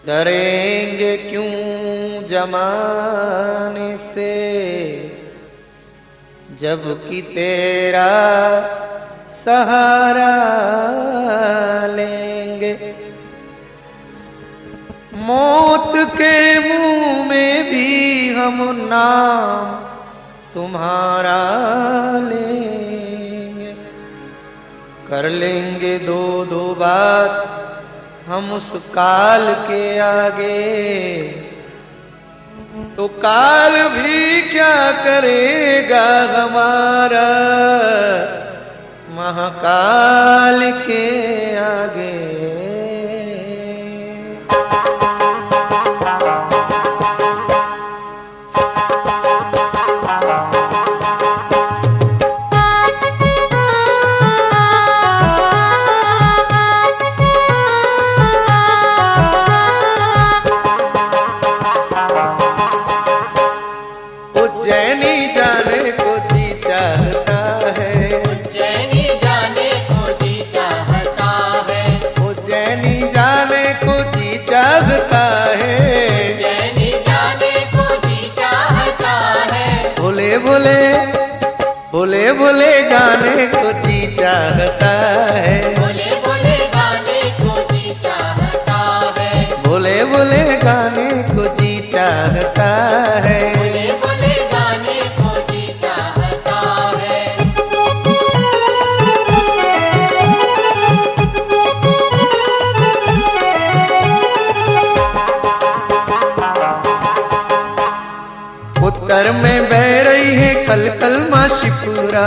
डरेंगे क्यों जमाने से, जबकि तेरा सहारा लेंगे। मौत के मुंह में भी हम नाम तुम्हारा लेंगे। कर लेंगे दो दो बात हम उस काल के आगे, तो काल भी क्या करेगा हमारा महाकाल के आगे। उज्जैनी जाने को जी चाहता है, उज्जैनी जाने को जी चाहता है, उज्जैनी जाने को जी चाहता है, उज्जैनी जाने को जी चाहता है। भोले भोले भोले भोले जाने को जी चाहता है, बोले बोले गाने को जी चाहता है, भोले भोले गाने को जी चाहता है। बोले बोले गाने को जी चाहता है। उत्तर में बह रही है कल कल माँ शिपुरा,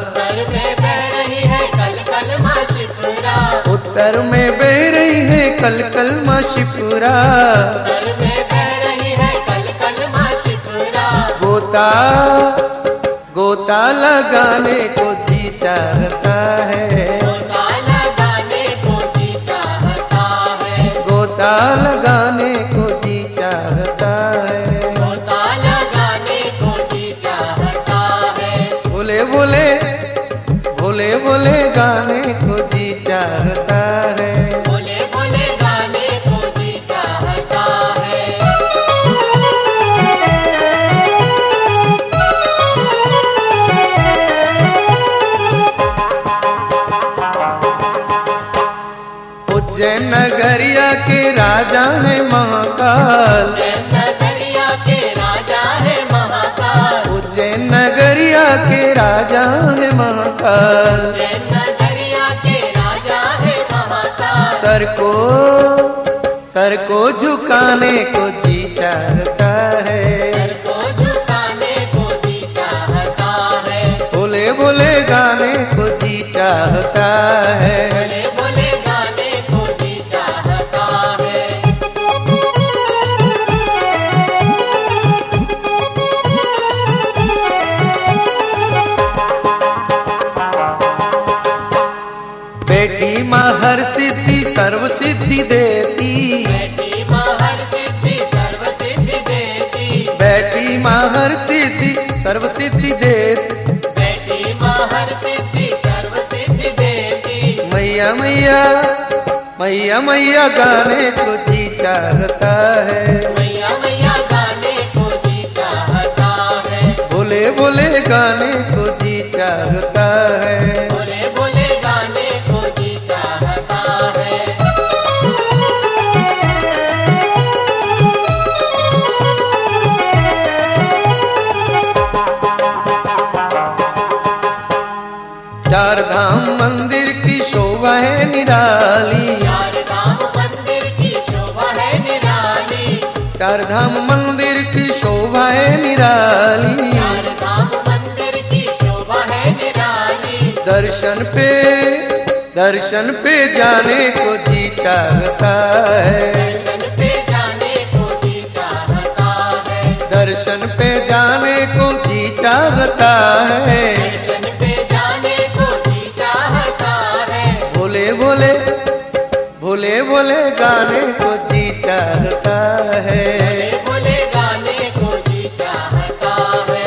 उत्तर में बह रही है कल कल माँ शिप्रा, उत्तर में बह रही है कल कल माँ शिपुरा। उत्तर में बह रही है कल कल माँ शिप्रा, गोता गोता लगाने को जी चाहता है, गोता लगाने को जी चाहता है, गोता लगाने को जी चाहता है। गोता लगाने को जी चाहता है। भोले भोले भोले भोले गाने को जी चाहता है। बोले बोले गाने को जी चाहता है। उज्जैन नगरिया के राजा है महाकाल, उज्जैन नगरिया के राजा है महाकाल, उज्जैन नगरिया के राजा है महाकाल। उज्जैन नगरिया के राजा है महाकाल। सर को झुकाने को जी चाहता है, सर को झुकाने को जी चाहता है। भोले भोले गाने को जी चाहता है। बोले बोले गाने को जी चाहता है। बेटी माँ हर सिद्धि सर्व सिद्धि देती, बेटी माँ हर सिद्धि सर्व सिद्धि देती, बेटी माँ हर सिद्धि सर्व सिद्धि देती। बेटी माँ हर सिद्धि सर्व सिद्धि देती। मैया मैया मैया मैया गाने को जी चाहता है, मैया मैया गाने को जी चाहता है। भोले भोले गाने को जी चाहता है। बोले बोले गाने को जी चाहता है। चार धाम मंदिर की शोभा है निराली, चार धाम मंदिर की शोभा है निराली, चार धाम मंदिर की शोभा है निराली। चार धाम मंदिर की शोभा है निराली। दर्शन पे जाने को जी चाहता है, दर्शन पे जाने को जी चाहता है। दर्शन पे जाने को जी चाहता है। दर्शन पे जाने को जी चाहता है। भोले भोले भोले भोले गाने को जी चाहता है। बोले बोले गाने को जी चाहता है।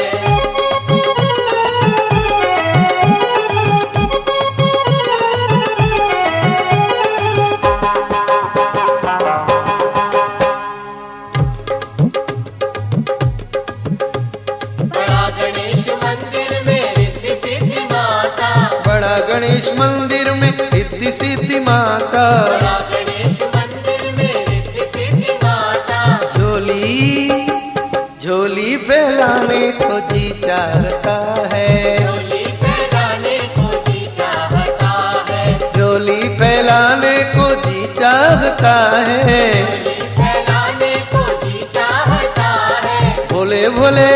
को जी चाहता है, झोली फैलाने को जी चाहता है, झोली फैलाने को जी चाहता है, झोली फैलाने को जी चाहता है, भोले भोले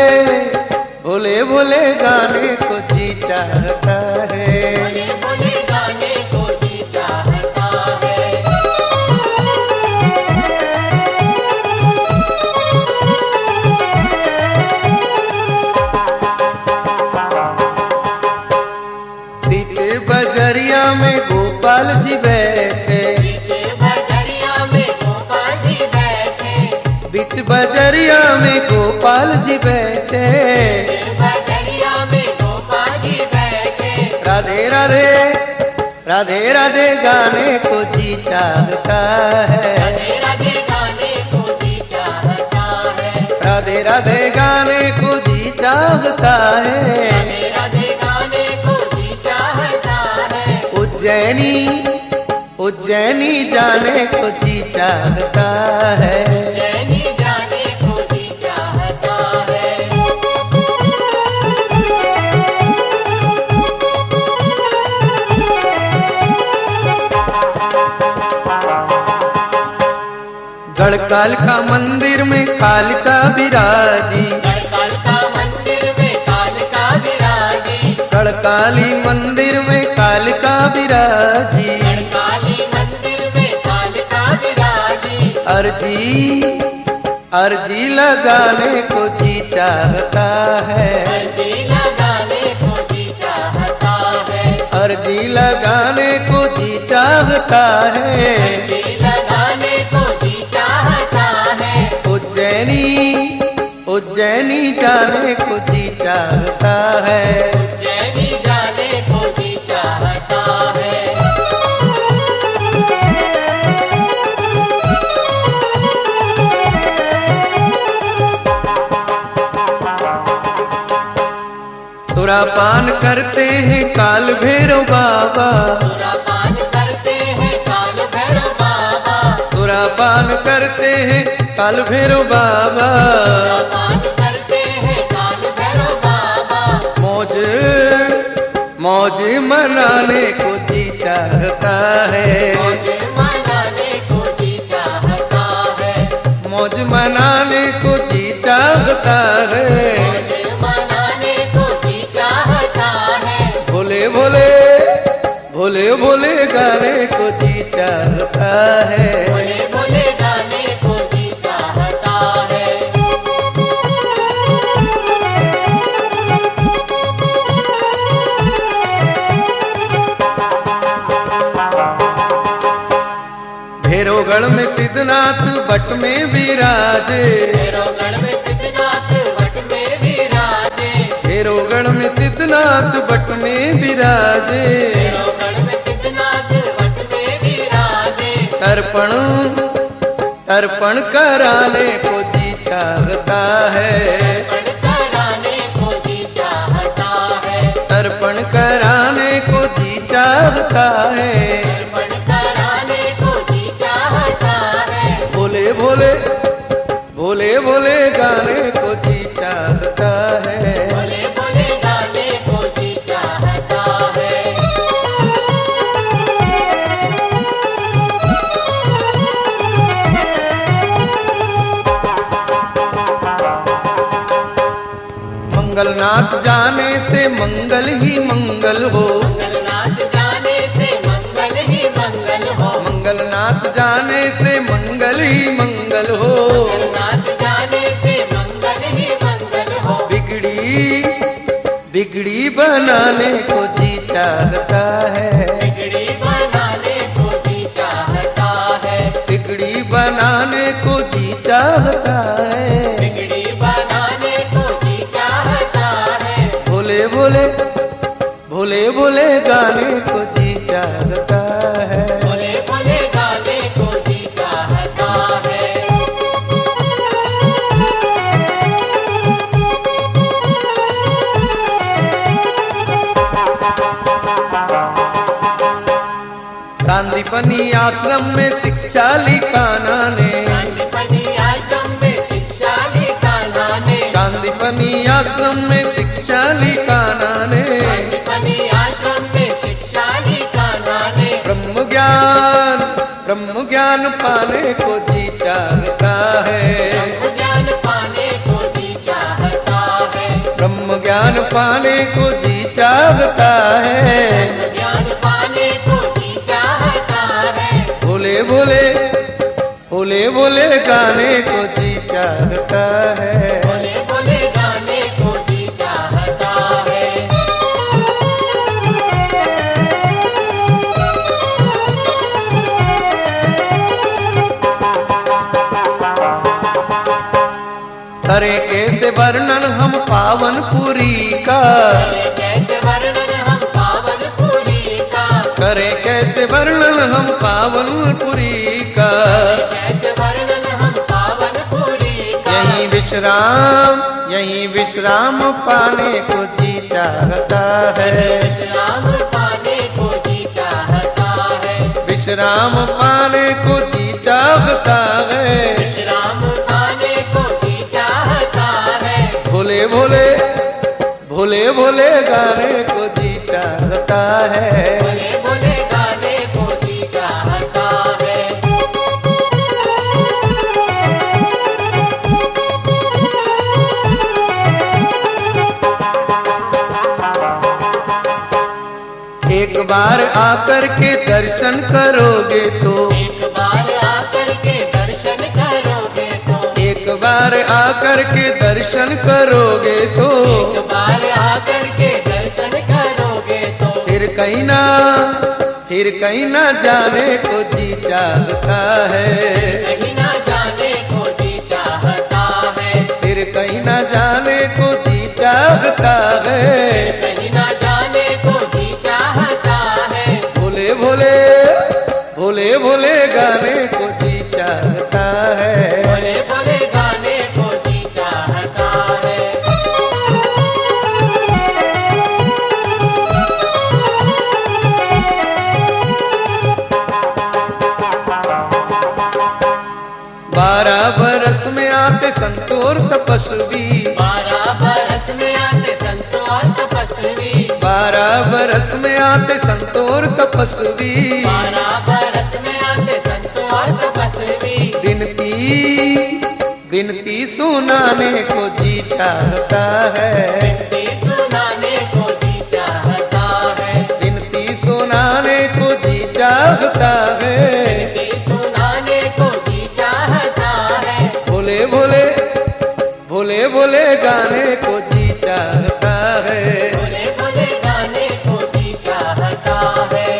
भोले भोले गाने को जी चाहता है। भोले भोले गाने को जी चाहता है। बीच बजरिया में गोपाल जी बैठे, बीच बजरिया में गोपाल जी बैठे, बीच बजरिया में गोपाल जी बैठे, बजरिया में गोपाल जी बैठे, राधे राधे राधे राधे गाने को जी चाहता है, राधे राधे गाने को जी चाहता है, राधे राधे गाने को जी चाहता है। राधे राधे गाने को जी चाहता है, उज्जैनी उज्जैनी जाने को जी चाहता है, जैनी जाने को जी चाहता है। गढ़काल का मंदिर में कालिका विराजी, गढ़कालिका मंदिर में कालिका विराजी, गढ़काली मंदिर में कालिका विराजी, गढ़काली मंदिर में कालिका विराजी, अर्जी अर्जी लगाने को जी चाहता है, अर्जी लगाने को जी चाहता है, अर्जी लगाने को जी चाहता है। अर्जी लगाने को जी चाहता है, उज्जैनी उज्जैनी जाने को जी चाहता है, जैनी जाने को जी चाहता है। सुरापान करते हैं काल भैरव बाबा, सुरापान करते हैं काल भैरव बाबा, सुरापान करते हैं काल भैरव बाबा, सुरापान करते हैं काल भैरव बाबा, मौज मौज मनाने को जी चाहता है, मौज मनाने को जी चाहता है, मौज मनाने को जी चाहता है। मौज मनाने को जी चाहता है, भोले भोले भोले भोले गाने को जी चाहता है, भोले भोले गाने को जी चाहता है। भैरवगढ़ में सिद्धनाथ बट में विराजे, भैरवगढ़ में सिद्धनाथ वट में विराजे, भैरवगढ़ में सिद्धनाथ बट में विराजे, भैरवगढ़ में सिद्धनाथ वट में विराजे, तर्पण तर्पण कराने को जी चाहता है, तर्पण कराने को जी चाहता है, तर्पण कराने को जी चाहता है। तर्पण कराने को जी चाहता है, भोले भोले भोले भोले गाने को जी चाहता है, भोले भोले गाने को जी चाहता है। मंगलनाथ जाने से मंगल ही मंगल हो, मंगलनाथ जाने से मंगल ही मंगल हो, मंगलनाथ जाने से मंगल ही मंगल हो। मंगलनाथ जाने से मंगल ही मंगल हो, बिगड़ी बिगड़ी बनाने को जी चाहता है, बिगड़ी बनाने को जी चाहता है, बिगड़ी बनाने को जी चाहता है। बिगड़ी बनाने को जी चाहता है, भोले भोले भोले भोले गाने को जी चाहता है, भोले भोले गाने को जी चाहता है। सांदीपनी आश्रम में शिक्षा ली कान्हा ने, सांदीपनी आश्रम में शिक्षा ली कान्हा ने, सांदीपनी आश्रम में शिक्षा ली कान्हा ने, बनी आश्रम में शिक्षा ली कान्हा ने। ब्रह्म ज्ञान पाने को जी चाहता है, ज्ञान पाने को जी चाहता है, ब्रह्म ज्ञान पाने को जी चाहता है। ज्ञान पाने को जी चाहता है। भोले भोले भोले भोले गाने को जी चाहता है। बोले बोले गाने को जी चाहता है। करे कैसे वर्णन हम पावनपुरी का, कैसे वर्णन हम पावनपुरी का, करे कैसे वर्णन हम पावनपुरी का। कैसे वर्णन हम पावनपुरी का। यहीं विश्राम पाने को जी चाहता है, विश्राम पाने को जी चाहता है, विश्राम पाने को जी चाहता है। विश्राम पाने को जी चाहता है। भोले भोले भोले भोले गाने को जी चाहता है। बोले बोले गाने को जी चाहता है। एक बार आकर के दर्शन करोगे तो, एक बार आकर के दर्शन करोगे तो, एक बार आकर के दर्शन करोगे तो, एक बार आकर के दर्शन करोगे तो, फिर कहीं ना जाने को जी चाहता है, कहीं ना जाने को जी चाहता है, फिर कहीं ना जाने को जी चाहता है। कहीं ना जाने को जी चाहता है। भोले भोले भोले भोले गाने को जी चाहता है। बोले बोले गाने को जी चाहता है। बारह बरस में आते संतोर तपस्वी, 12 बरस में आते संतो और तपस्वी, 12 बरस में आते संतोर तपस्वी। 12 बरस में आते संतो और तपस्वी। बिनती सुनाने को जी चाहता है, बिनती सुनाने को जी चाहता है, बिनती सुनाने को जी चाहता है। बिनती सुनाने को जी चाहता है। भोले भोले भोले भोले गाने को जी चाहता है। बोले बोले गाने को जी चाहता है।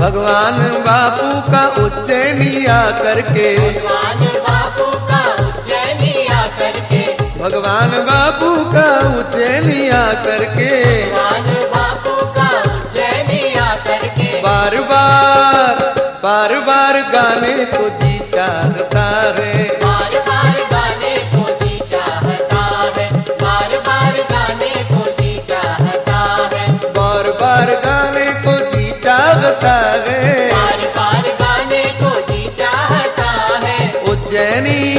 भगवान बापू का उज्जैनी आकर के, भगवान बापू का उज्जैनी आकर के, भगवान बापू का उज्जैनी आकर के, भगवान बापू का उज्जैनी आकर के, बार बार गाने को जी चाहता है। बार बार गाने को जी चाहता है, बार बार गाने को जी चाहता है, बार बार गाने को जी चाहता है। बार बार गाने को जी चाहता है। उज्जैनी